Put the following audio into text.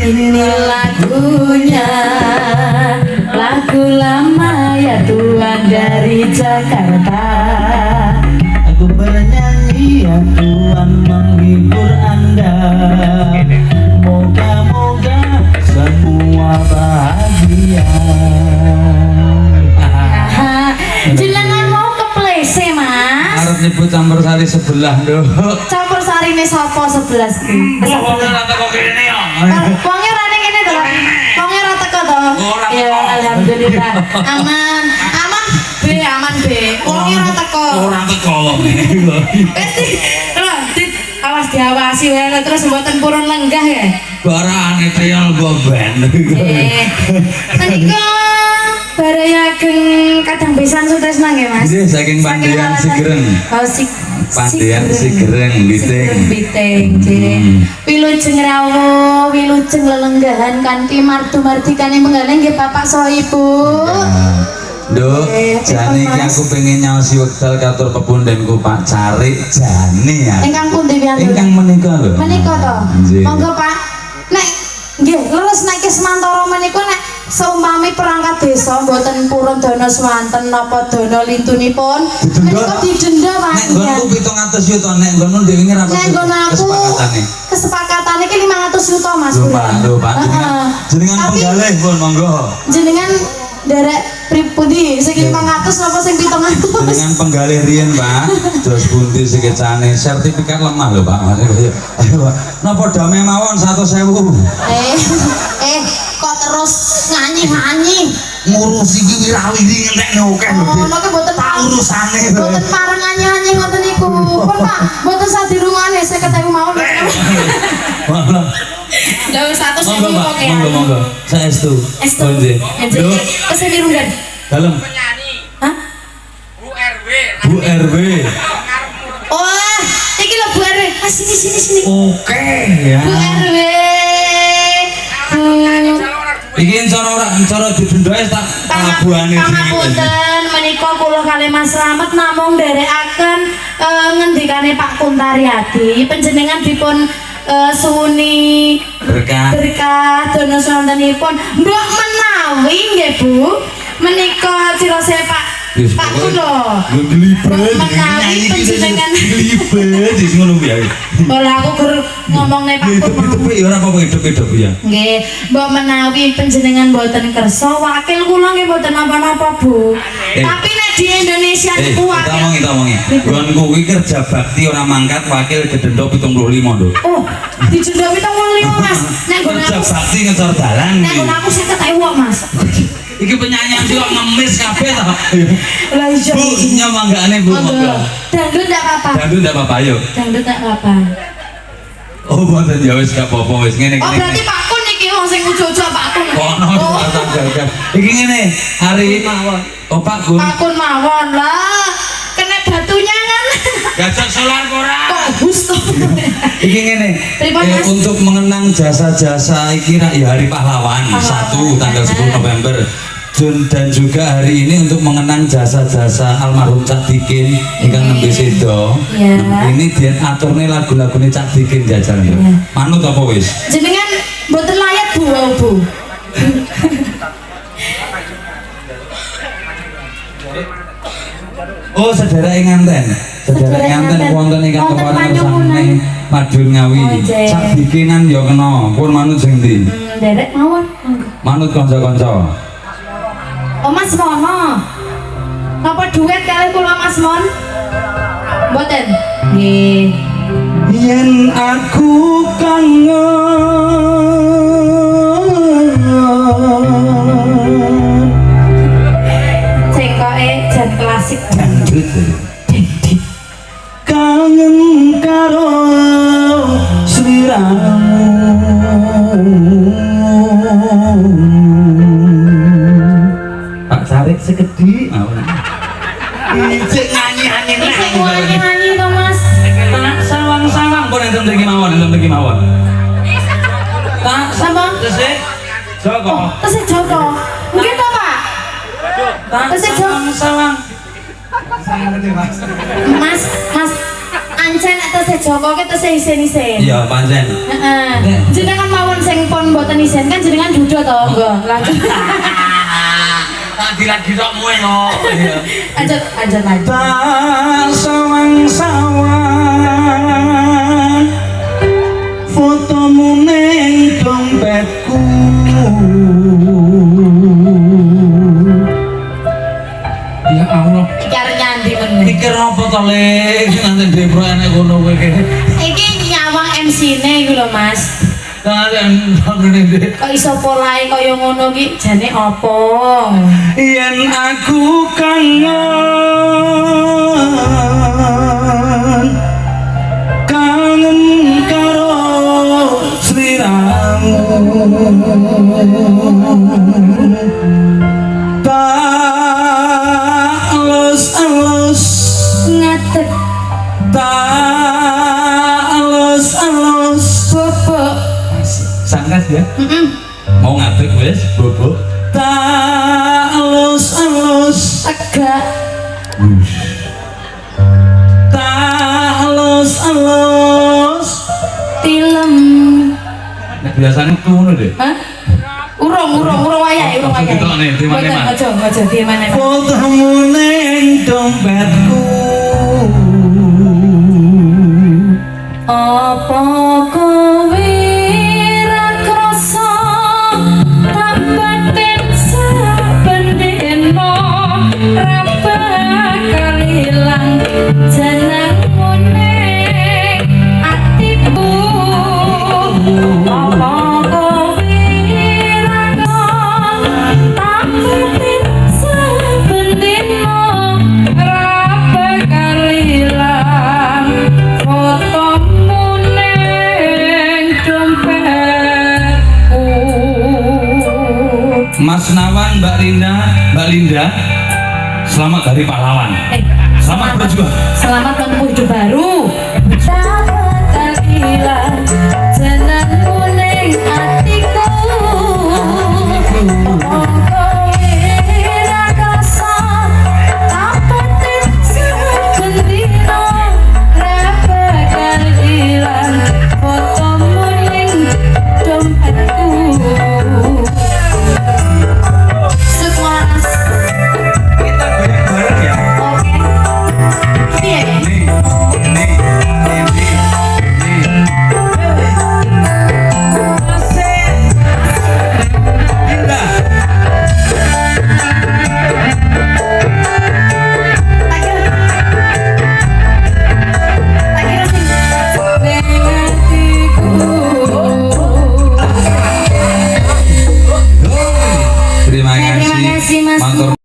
Ini lagunya, lagu lama ya Tuhan dari Jakarta. Aku bernyanyi ya Tuhan menghibur Anda. Moga-moga semua bahagia. Jenengan mau ke plese mas? Harus nyebut campur sari sebelah dong. Campur sari ini sopo 11 ki. Wongnya rane kene to. Wongnya ra teko to. Ya alhamdulillah. Aman. Aman be, aman be. Wongnya ra teko. Ora teko. Awas diawasi wae terus mboten purun lenggah ya. Barane trial goben. Menika barayaken kadang pisan sutresna nggih Mas. Nggih saking Pandean Sigeren. Oh Pandean Sigeren Biting. Wilujeng rawuh, wilujeng lelenggahan kanthi mardu-mardikane menggaleng nggih Bapak saha Ibu. Nduk, jane iki aku pengen nyaosi wekdal katur pepundhenku Pak Carik jane ya. Ingkang pundi piantun? Ingkang menika lho. Menika to. Monggo Pak. Nek nggih leres nek Kismantara menika nek seumpami perangkat desa mboten purun dana swanten napa dana lintunipun menika didenda Pak. Nek nggonku 700 yuta, nek nggonmu dhewe ngira nek nggon aku kesepakatane ki 500 yuta Mas. Lho Pak, jenengan penggalih pun monggo. Jenengan derek pripudi sing 500 napa sing 700? Dengan penggalih riyen Pak, dos pundi sikecane sertifikat lemah lho Pak. Ayo Pak, napa damai mawon 100.000. Kok terus nyanyi-nyanyi Ngurusi iki wirawiri ngentekne akeh lho. Oh, nek mboten urusane. Mboten pareng nyanyi-nyanyi ngoten niku. Pun Pak, mboten sadirungane 50.000 mawon. Lha 100.000 kok ya. Monggo. Saestu. Estu. Lho, pesen irungan. Dalem. Hah? Bu RW. Oh, iki lho Bu RW. Ah, sini. Oke ya. Bu RW. Iki cara didendhoe tak abuane dhewe. Pangapunten menika kula kali Mas Slamet namung nderekaken ngendikane Pak Kuntaryadi panjenengan dipun suwuni berkah dana swantenipun mbok menawi nggih Bu menika cirose Pak kula menawi panjenengan libet wis ngono kuwi. Ora aku gur ngomongne Pak Kun. Ya ora apa-apa hidup-hidup ya. Nggih, mbok menawi panjenengan mboten kersa wakil kula nggih mboten napa-napa Bu. Tapi nek di Indonesia niku wakil. Kita omongi. Nggonku kuwi kerja bakti ora mangkat wakil gedendho 75 lho. Oh, dijendho 75 Mas. Nek nggon Kerja aku bakti ngejar dalan. nek nggon aku 50.000 Mas. Iki penyanyian sih kok ngemis kabeh to. Lah iya. Bu, nyamanggane Bu. Dangdut ndak apa-apa. Dangdut ndak apa-apa ayo. Dangdut ndak apa-apa. Oh, mboten ya wis gak apa-apa wis ngene. Oh, berarti Pak Kun iki wong sing ujo-ujo Pak Kun. Kono gagal. Iki ngene, hari mawon. Oh, Pak Kun. Pak Kun mawon lah. Kena batunya kan. Gajak solar ora. Kok gusto. Iki ngene. Untuk mengenang jasa-jasa iki ya Hari Pahlawan 1 tanggal 10 November. Dan juga hari ini untuk mengenang jasa-jasa almarhum Cak Dikin ingkang nembe sedo. Ini dia aturne lagu-lagune Cak Dikin jajaran. Manut apa wis? Jenengan mboten layak Bu. Oh, sedherek nganten. Sedherek nganten wonten ingkang kemarin bersane Madun Ngawi. Cak Dikinan ya kena. Pun manut sing ndi? Derek mawon. Manut kanca-kanca. Oh Mas Mono. Napa duet kali kula Mas Mon? Mboten. Nggih. Yen aku kangen Cengkoke jan klasik dangdut. Kangen karo sliramu. Pak Carik sekedhi. Cek nyanyi-nyanyi. Sing nyanyi to Mas. Sawang-sawang pun enten mriki mawon. Pak, sapa? Tesih Joko. Tesih Joko. Nggih to, Pak? Tesih Joko. Sawang. Mas, ancen tesih Joko ki tesih isin-isin. Iya, pancen. Heeh. Jenengan mawon sing pun mboten isin kan jenengan duda to, nggo. Lanjut. Lagi tok muwe no. Lanjut lagi. Tak sawang-sawang fotomu ning dompetku. Ya Allah. Iki arep nyandi meneh. Pikir apa to, Le? Nanti depro enek ngono kowe iki. Iki nyawang MC-ne iku lho, Mas. Kalian ngene. Kok iso polahe kaya ngono ki jane apa? Yen aku kangen karo sliramu, tak alus-alus Ngadeg tak alus-alus bobok. sangkas ya? Mau ngadeg wis bobok tak alus-alus Tegak tak alus-alus tilem. nek biasane tuh ngono deh. Hah? Urung wayahe, urung wayahe. Kita nih, terima kasih, Mas. Aja di mana. Fotomu ning dompetku. Apa kowe ra krasa tak batin saben dina ra bakal ilang jenengmu ning atiku. Apa kowe ra krasa tak batin saben dina ra bakal ilang fotomu ning dompetku. Mas Nawan, Mbak Linda, selamat Hari Pahlawan. Selamat berjuang. Selamat menempuh hidup baru. Tak bakal hilang jenengmu ning atiku. Oh, kowe ra krasa tak batin saben dina ra bakal hilang fotomu ning dompetku. Sukmas. Kita bareng ya. Oke. Iya ya. Ini. Linda. Terima kasih. Terima kasih, Mas. Matur